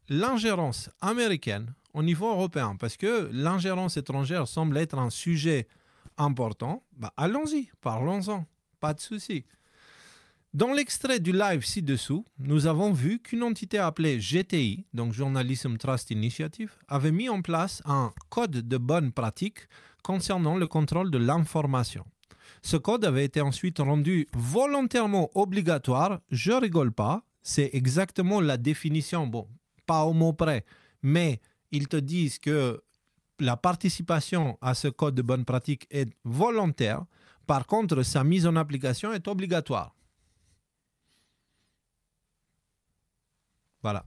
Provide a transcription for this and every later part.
l'ingérence américaine au niveau européen, parce que l'ingérence étrangère semble être un sujet important, allons-y, parlons-en, pas de souci. Dans l'extrait du live ci-dessous, nous avons vu qu'une entité appelée GTI, donc Journalism Trust Initiative, avait mis en place un code de bonne pratique concernant le contrôle de l'information. Ce code avait été ensuite rendu volontairement obligatoire. Je rigole pas, c'est exactement la définition, bon, pas au mot près, mais ils te disent que la participation à ce code de bonne pratique est volontaire. Par contre, sa mise en application est obligatoire. Voilà.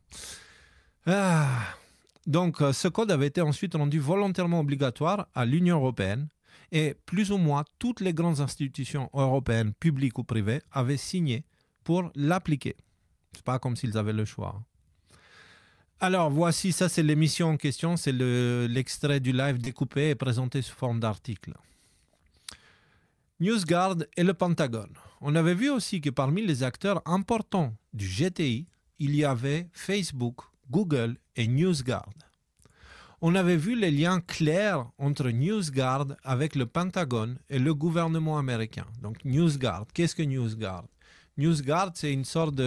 Donc, ce code avait été ensuite rendu volontairement obligatoire à l'Union européenne et plus ou moins toutes les grandes institutions européennes, publiques ou privées, avaient signé pour l'appliquer. C'est pas comme s'ils avaient le choix. Alors, voici, ça c'est l'émission en question, c'est l'extrait du live découpé et présenté sous forme d'article. NewsGuard et le Pentagone. On avait vu aussi que parmi les acteurs importants du GTI, il y avait Facebook, Google et NewsGuard. On avait vu les liens clairs entre NewsGuard avec le Pentagone et le gouvernement américain. Donc NewsGuard, qu'est-ce que NewsGuard ? NewsGuard, c'est une sorte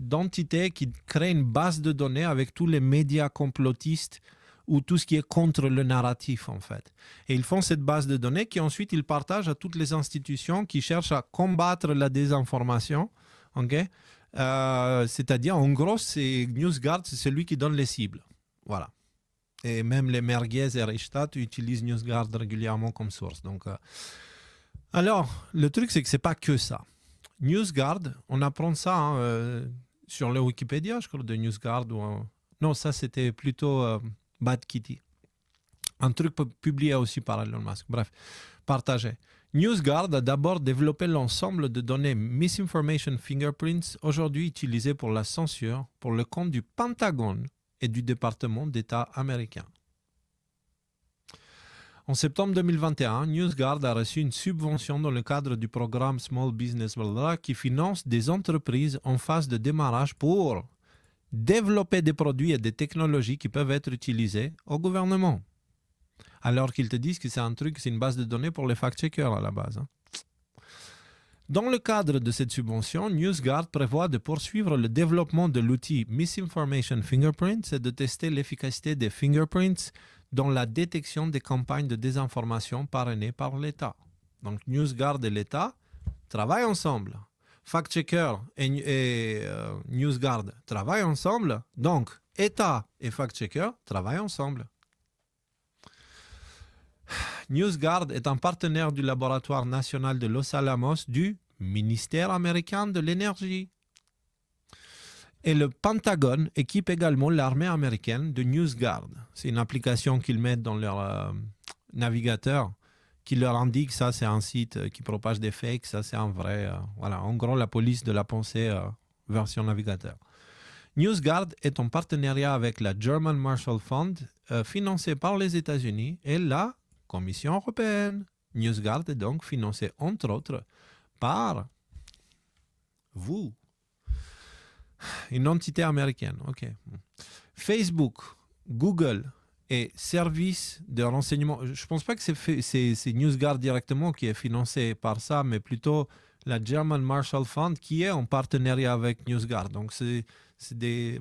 d'entité qui crée une base de données avec tous les médias complotistes ou tout ce qui est contre le narratif en fait. Et ils font cette base de données qui ensuite ils partagent à toutes les institutions qui cherchent à combattre la désinformation. Okay? C'est-à-dire, en gros, NewsGuard, c'est celui qui donne les cibles. Voilà. Et même les Merguez et Reichstadt utilisent NewsGuard régulièrement comme source. Donc, alors, le truc, c'est que ce n'est pas que ça. NewsGuard, on apprend ça sur le Wikipédia, je crois, de NewsGuard. Non, ça, c'était plutôt Bad Kitty. Un truc publié aussi par Elon Musk. Bref, partagé. NewsGuard a d'abord développé l'ensemble de données Misinformation Fingerprints, aujourd'hui utilisées pour la censure, pour le compte du Pentagone et du département d'État américain. En septembre 2021, NewsGuard a reçu une subvention dans le cadre du programme Small Business qui finance des entreprises en phase de démarrage pour développer des produits et des technologies qui peuvent être utilisés au gouvernement. Alors qu'ils te disent que c'est une base de données pour les fact-checkers à la base. Dans le cadre de cette subvention, NewsGuard prévoit de poursuivre le développement de l'outil Misinformation Fingerprints et de tester l'efficacité des fingerprints dans la détection des campagnes de désinformation parrainées par l'État. Donc NewsGuard et l'État travaillent ensemble. Fact-checker et NewsGuard travaillent ensemble. Donc État et fact-checker travaillent ensemble. NewsGuard est un partenaire du laboratoire national de Los Alamos du ministère américain de l'énergie. Et le Pentagone équipe également l'armée américaine de NewsGuard. C'est une application qu'ils mettent dans leur navigateur qui leur indique ça c'est un site qui propage des fakes, ça c'est un vrai. Voilà, en gros la police de la pensée version navigateur. NewsGuard est en partenariat avec la German Marshall Fund, financée par les États-Unis et la Commission européenne. NewsGuard est donc financé entre autres par vous. Une entité américaine, ok. Facebook, Google et services de renseignement. Je ne pense pas que c'est NewsGuard directement qui est financé par ça, mais plutôt la German Marshall Fund qui est en partenariat avec NewsGuard. Donc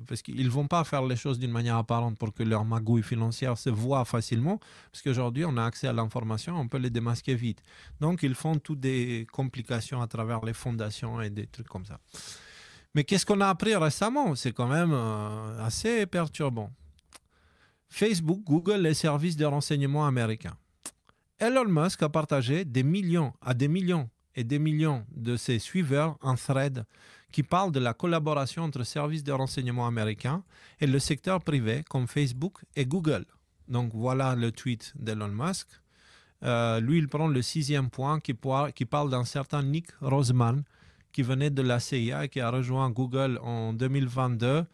parce qu'ils ne vont pas faire les choses d'une manière apparente pour que leur magouille financière se voit facilement, parce qu'aujourd'hui on a accès à l'information, on peut les démasquer vite. Donc ils font toutes des complications à travers les fondations et des trucs comme ça. Mais qu'est-ce qu'on a appris récemment? C'est quand même assez perturbant. Facebook, Google, les services de renseignement américains. Elon Musk a partagé des millions et des millions de ses suiveurs un thread qui parle de la collaboration entre services de renseignement américains et le secteur privé comme Facebook et Google. Donc voilà le tweet d'Elon Musk. Lui, il prend le 6e point qui parle d'un certain Nick Roseman qui venait de la CIA et qui a rejoint Google en 2022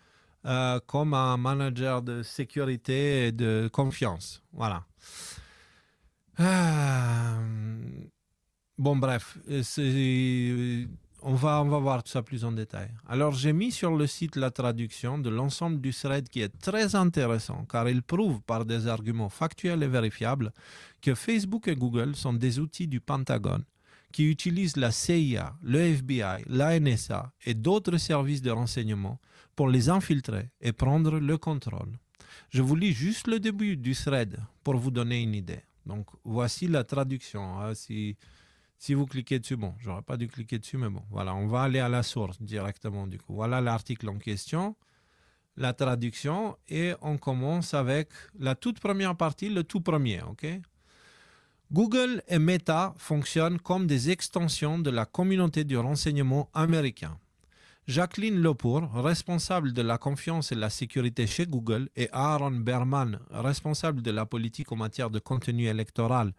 comme un manager de sécurité et de confiance. Voilà. Bon, bref, on va voir tout ça plus en détail. Alors, j'ai mis sur le site la traduction de l'ensemble du thread qui est très intéressant car il prouve par des arguments factuels et vérifiables que Facebook et Google sont des outils du Pentagone qui utilisent la CIA, le FBI, la NSA et d'autres services de renseignement pour les infiltrer et prendre le contrôle. Je vous lis juste le début du thread pour vous donner une idée. Donc, voici la traduction. Hein, si vous cliquez dessus, bon, j'aurais pas dû cliquer dessus, mais bon, voilà, on va aller à la source directement du coup. Voilà l'article en question, la traduction, et on commence avec la toute première partie, le tout premier, ok? Google et Meta fonctionnent comme des extensions de la communauté du renseignement américain. Jacqueline Lepore, responsable de la confiance et la sécurité chez Google, et Aaron Berman, responsable de la politique en matière de contenu électoral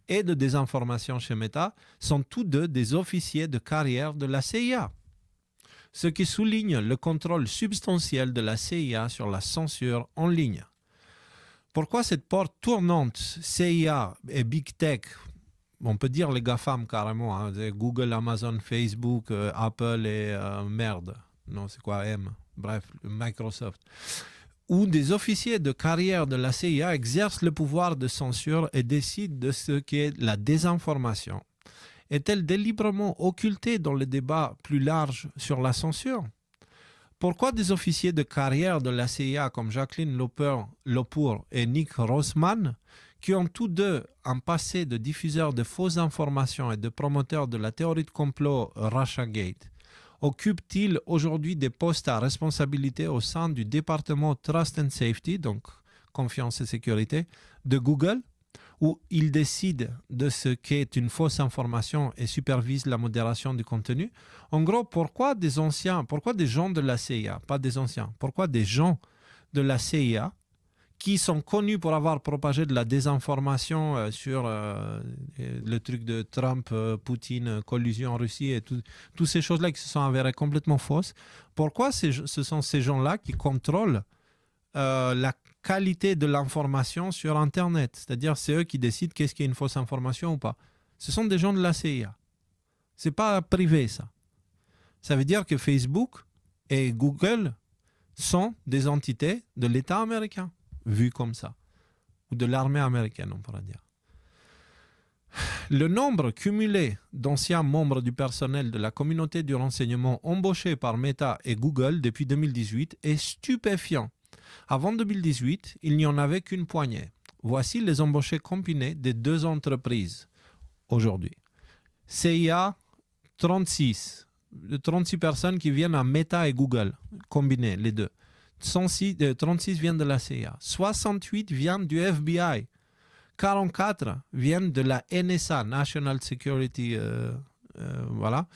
et de désinformation chez Meta, sont tous deux des officiers de carrière de la CIA. Ce qui souligne le contrôle substantiel de la CIA sur la censure en ligne. Pourquoi cette porte tournante CIA et Big Tech, on peut dire les GAFAM carrément, hein, Google, Amazon, Facebook, Apple et merde, non c'est quoi M, bref, Microsoft, où des officiers de carrière de la CIA exercent le pouvoir de censure et décident de ce qu'est la désinformation. Est-elle délibérément occultée dans le débat plus large sur la censure? Pourquoi des officiers de carrière de la CIA comme Jacqueline Lepore et Nick Rossmann, qui ont tous deux un passé de diffuseurs de fausses informations et de promoteurs de la théorie de complot Russiagate, occupent-ils aujourd'hui des postes à responsabilité au sein du département Trust and Safety, donc confiance et sécurité, de Google, où ils décident de ce qu'est une fausse information et supervisent la modération du contenu? En gros, pourquoi des gens de la CIA, pas des anciens, pourquoi des gens de la CIA qui sont connus pour avoir propagé de la désinformation sur le truc de Trump, Poutine, collusion en Russie et toutes ces choses-là qui se sont avérées complètement fausses, pourquoi ce sont ces gens-là qui contrôlent la qualité de l'information sur Internet? C'est-à-dire, c'est eux qui décident qu'est-ce qui est une fausse information ou pas. Ce sont des gens de la CIA. C'est pas privé, ça. Ça veut dire que Facebook et Google sont des entités de l'État américain, vu comme ça, ou de l'armée américaine, on pourrait dire. Le nombre cumulé d'anciens membres du personnel de la communauté du renseignement embauchés par Meta et Google depuis 2018 est stupéfiant. Avant 2018, il n'y en avait qu'une poignée. Voici les embauchés combinés des deux entreprises aujourd'hui. CIA, 36 personnes qui viennent à Meta et Google, combinés les deux. 36 viennent de la CIA, 68 viennent du FBI, 44 viennent de la NSA, National Security, voilà,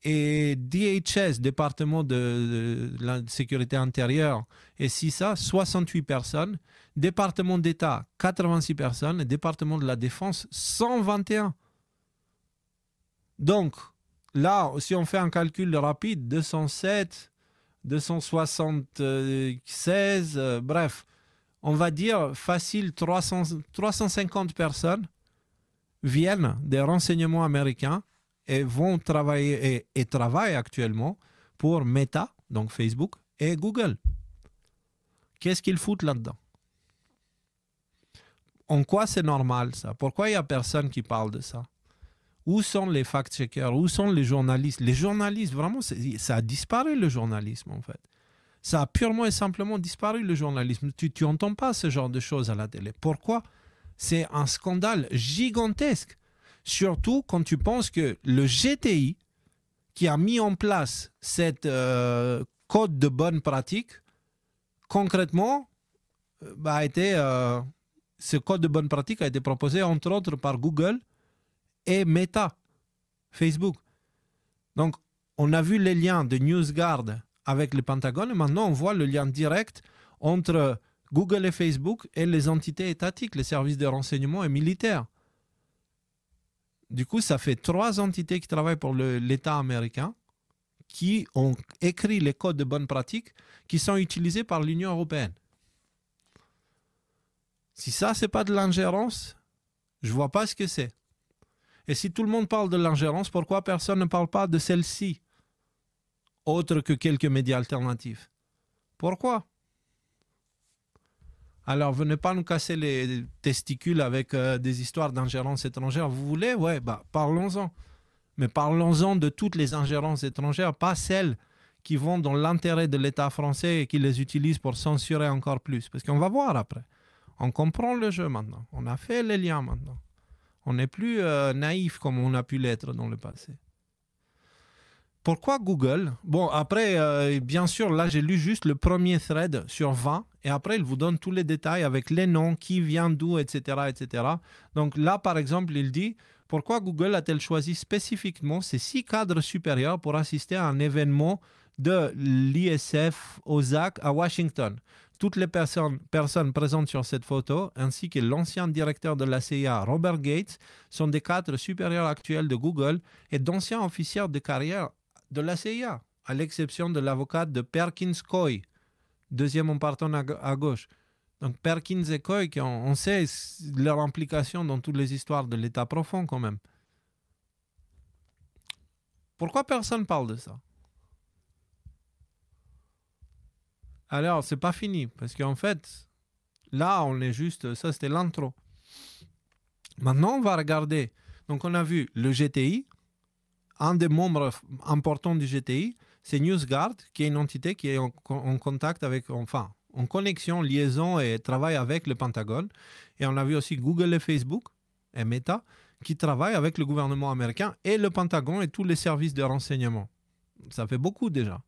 et DHS, département de la sécurité intérieure, et CISA, 68 personnes, département d'État, 86 personnes, et département de la défense, 121. Donc, là, si on fait un calcul rapide, 207, 276, bref, on va dire facile 350 personnes viennent des renseignements américains et vont travailler et travaillent actuellement pour Meta, donc Facebook, et Google. Qu'est-ce qu'ils foutent là-dedans? En quoi c'est normal ça? Pourquoi il n'y a personne qui parle de ça? Où sont les fact-checkers? Où sont les journalistes? Les journalistes, vraiment, ça a disparu le journalisme en fait. Ça a purement et simplement disparu le journalisme. Tu n'entends pas ce genre de choses à la télé. Pourquoi? C'est un scandale gigantesque. Surtout quand tu penses que le GTI, qui a mis en place cette code de bonne pratique, concrètement, ce code de bonne pratique a été proposé entre autres par Google et Meta, Facebook. Donc, on a vu les liens de NewsGuard avec le Pentagone et maintenant on voit le lien direct entre Google et Facebook et les entités étatiques, les services de renseignement et militaires. Du coup, ça fait 3 entités qui travaillent pour l'État américain qui ont écrit les codes de bonne pratique qui sont utilisés par l'Union européenne. Si ça, c'est pas de l'ingérence, je vois pas ce que c'est. Et si tout le monde parle de l'ingérence, pourquoi personne ne parle pas de celle-ci, autre que quelques médias alternatifs? Pourquoi? Alors, venez pas nous casser les testicules avec des histoires d'ingérence étrangère. Vous voulez? Ouais, bah, parlons-en. Mais parlons-en de toutes les ingérences étrangères, pas celles qui vont dans l'intérêt de l'État français et qui les utilisent pour censurer encore plus. Parce qu'on va voir après. On comprend le jeu maintenant. On a fait les liens maintenant. On n'est plus naïf comme on a pu l'être dans le passé. Pourquoi Google? Bon, après, bien sûr, là, j'ai lu juste le premier thread sur 20 et après, il vous donne tous les détails avec les noms, qui vient d'où, etc., etc. Donc là, par exemple, il dit pourquoi Google a-t-elle choisi spécifiquement ces 6 cadres supérieurs pour assister à un événement de l'ISF OSAC à Washington? Toutes les personnes présentes sur cette photo, ainsi que l'ancien directeur de la CIA, Robert Gates, sont des cadres supérieurs actuels de Google et d'anciens officiers de carrière de la CIA, à l'exception de l'avocate de Perkins Coie, deuxième en partant à gauche. Donc Perkins et Coie, on sait leur implication dans toutes les histoires de l'État profond quand même. Pourquoi personne parle de ça? Alors, c'est pas fini, parce qu'en fait, là, on est juste, ça c'était l'intro. Maintenant, on va regarder. Donc, on a vu le GTI. Un des membres importants du GTI, c'est NewsGuard, qui est une entité qui est en contact avec, enfin, en connexion, liaison et travaille avec le Pentagone. Et on a vu aussi Google et Facebook, et Meta, qui travaillent avec le gouvernement américain et le Pentagone et tous les services de renseignement. Ça fait beaucoup déjà.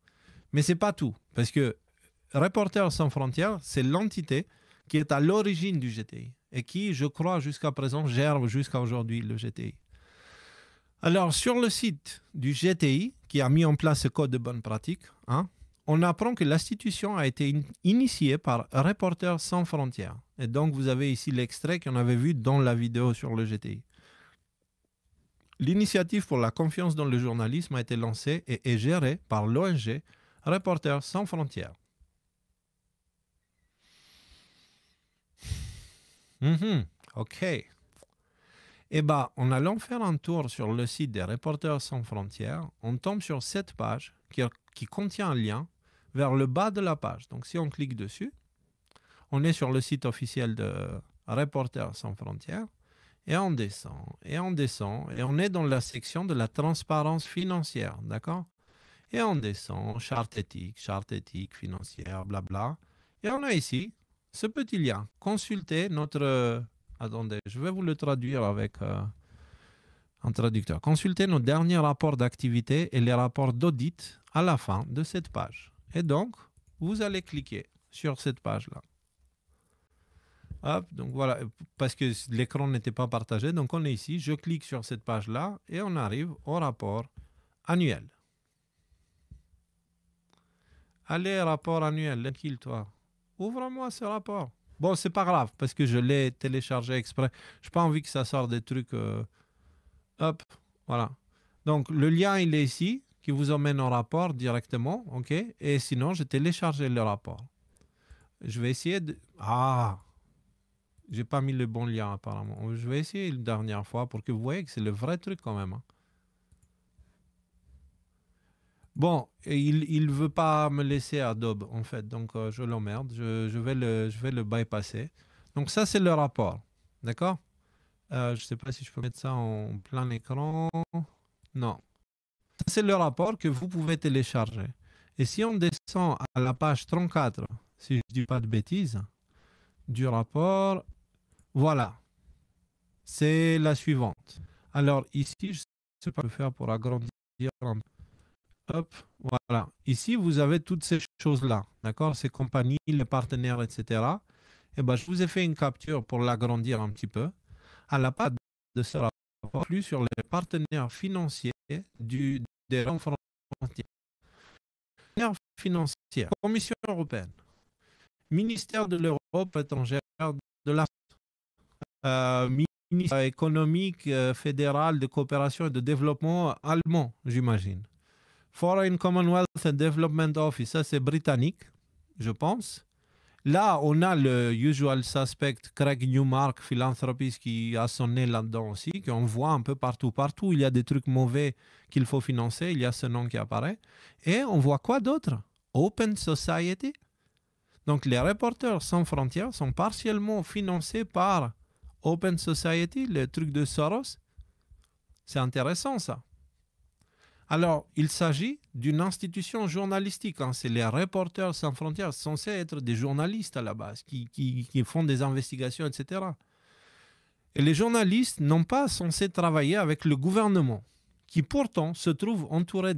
Mais ce n'est pas tout, parce que Reporters sans frontières, c'est l'entité qui est à l'origine du GTI et qui, je crois, jusqu'à présent, gère jusqu'à aujourd'hui le GTI. Alors, sur le site du GTI, qui a mis en place ce code de bonne pratique, on apprend que l'institution a été initiée par Reporters sans frontières. Et donc, vous avez ici l'extrait qu'on avait vu dans la vidéo sur le GTI. L'initiative pour la confiance dans le journalisme a été lancée et est gérée par l'ONG Reporters sans frontières. OK. Eh bien, en allant faire un tour sur le site des Reporters sans frontières, on tombe sur cette page qui contient un lien vers le bas de la page. Donc, si on clique dessus, on est sur le site officiel de Reporters sans frontières et on descend, et on descend, et on est dans la section de la transparence financière, d'accord? Et on descend, charte éthique financière, blabla. Et on a ici ce petit lien. Consultez notre... Attendez, je vais vous le traduire avec un traducteur. Consultez nos derniers rapports d'activité et les rapports d'audit à la fin de cette page. Et donc, vous allez cliquer sur cette page-là. Hop, donc voilà, parce que l'écran n'était pas partagé, donc on est ici. Je clique sur cette page-là et on arrive au rapport annuel. Allez, rapport annuel, tranquille-toi. Ouvre-moi ce rapport. Bon, c'est pas grave, parce que je l'ai téléchargé exprès. Je n'ai pas envie que ça sorte des trucs... Hop, voilà. Donc, le lien, il est ici, qui vous emmène au rapport directement, ok? Et sinon, j'ai téléchargé le rapport. Je vais essayer de... Ah, j'ai pas mis le bon lien, apparemment. Je vais essayer une dernière fois pour que vous voyez que c'est le vrai truc, quand même. Bon, il ne veut pas me laisser Adobe, en fait, donc je l'emmerde, je vais le bypasser. Donc ça, c'est le rapport, d'accord? Je ne sais pas si je peux mettre ça en plein écran. Non. Ça, c'est le rapport que vous pouvez télécharger. Et si on descend à la page 34, si je ne dis pas de bêtises, du rapport, voilà. C'est la suivante. Alors ici, je ne sais pas le faire pour agrandir un peu. Hop, voilà. Ici, vous avez toutes ces choses-là, d'accord? Ces compagnies, les partenaires, etc. Et ben, je vous ai fait une capture pour l'agrandir un petit peu. À la page de ce rapport, plus sur les partenaires financiers des frontières. Partenaires financiers, Commission européenne, Ministère de l'Europe étrangère, de la ministère économique fédéral de coopération et de développement allemand, j'imagine. Foreign Commonwealth and Development Office, ça c'est britannique, je pense. Là, on a le usual suspect, Craig Newmark, philanthropiste, qui a son nez là-dedans aussi, qu'on voit un peu partout. Partout, il y a des trucs mauvais qu'il faut financer, il y a ce nom qui apparaît. Et on voit quoi d'autre? Open Society. Donc, les Reporters sans frontières sont partiellement financés par Open Society, le truc de Soros. C'est intéressant, ça. Alors, il s'agit d'une institution journalistique. Hein. C'est les Reporters sans frontières, censés être des journalistes à la base, qui font des investigations, etc. Et les journalistes n'ont pas censé travailler avec le gouvernement, qui pourtant se trouve entouré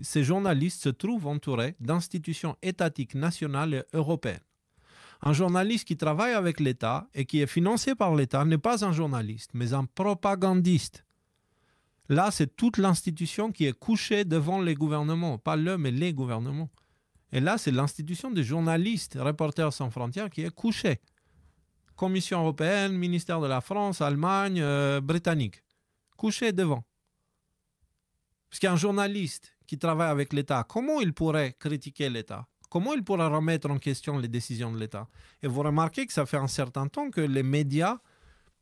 ces journalistes se trouvent entourés d'institutions étatiques nationales et européennes. Un journaliste qui travaille avec l'État et qui est financé par l'État n'est pas un journaliste, mais un propagandiste. Là, c'est toute l'institution qui est couchée devant les gouvernements, pas le, mais les gouvernements. Et là, c'est l'institution des journalistes, Reporters sans frontières, qui est couchée. Commission européenne, ministère de la France, Allemagne, britannique. Couchée devant. Parce qu'un journaliste qui travaille avec l'État, comment il pourrait critiquer l'État? Comment il pourrait remettre en question les décisions de l'État? Et vous remarquez que ça fait un certain temps que les médias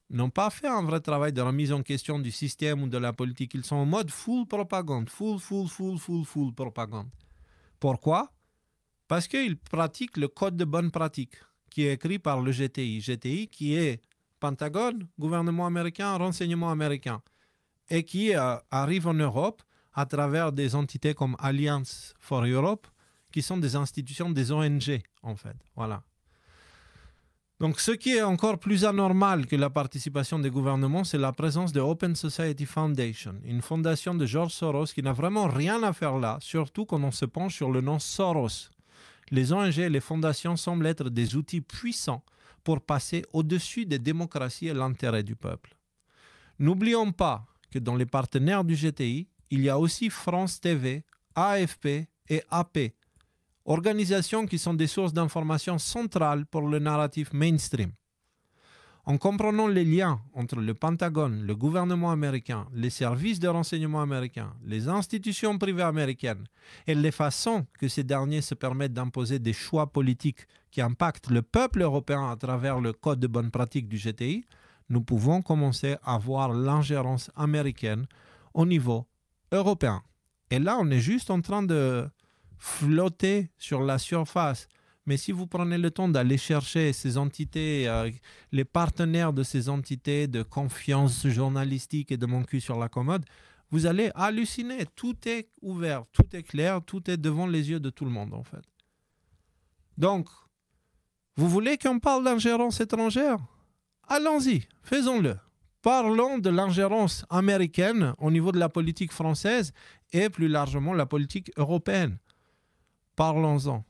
n'ont pas fait un vrai travail de remise en question du système ou de la politique. Ils sont en mode full propagande, full propagande. Pourquoi? Parce qu'ils pratiquent le code de bonne pratique qui est écrit par le GTI. GTI qui est Pentagone, gouvernement américain, renseignement américain, et qui arrive en Europe à travers des entités comme Alliance for Europe, qui sont des institutions des ONG, en fait. Voilà. Donc, ce qui est encore plus anormal que la participation des gouvernements, c'est la présence de Open Society Foundation, une fondation de George Soros qui n'a vraiment rien à faire là, surtout quand on se penche sur le nom Soros. Les ONG et les fondations semblent être des outils puissants pour passer au-dessus des démocraties et l'intérêt du peuple. N'oublions pas que dans les partenaires du GTI, il y a aussi France TV, AFP et AP, organisations qui sont des sources d'information centrales pour le narratif mainstream. En comprenant les liens entre le Pentagone, le gouvernement américain, les services de renseignement américains, les institutions privées américaines et les façons que ces derniers se permettent d'imposer des choix politiques qui impactent le peuple européen à travers le code de bonne pratique du GTI, nous pouvons commencer à voir l'ingérence américaine au niveau européen. Et là, on est juste en train de flotter sur la surface. Mais si vous prenez le temps d'aller chercher ces entités, les partenaires de ces entités de confiance journalistique et de mon cul sur la commode, vous allez halluciner. Tout est ouvert, tout est clair, tout est devant les yeux de tout le monde, en fait. Donc, vous voulez qu'on parle d'ingérence étrangère? Allons-y, faisons-le. Parlons de l'ingérence américaine au niveau de la politique française et plus largement la politique européenne. Parlons-en.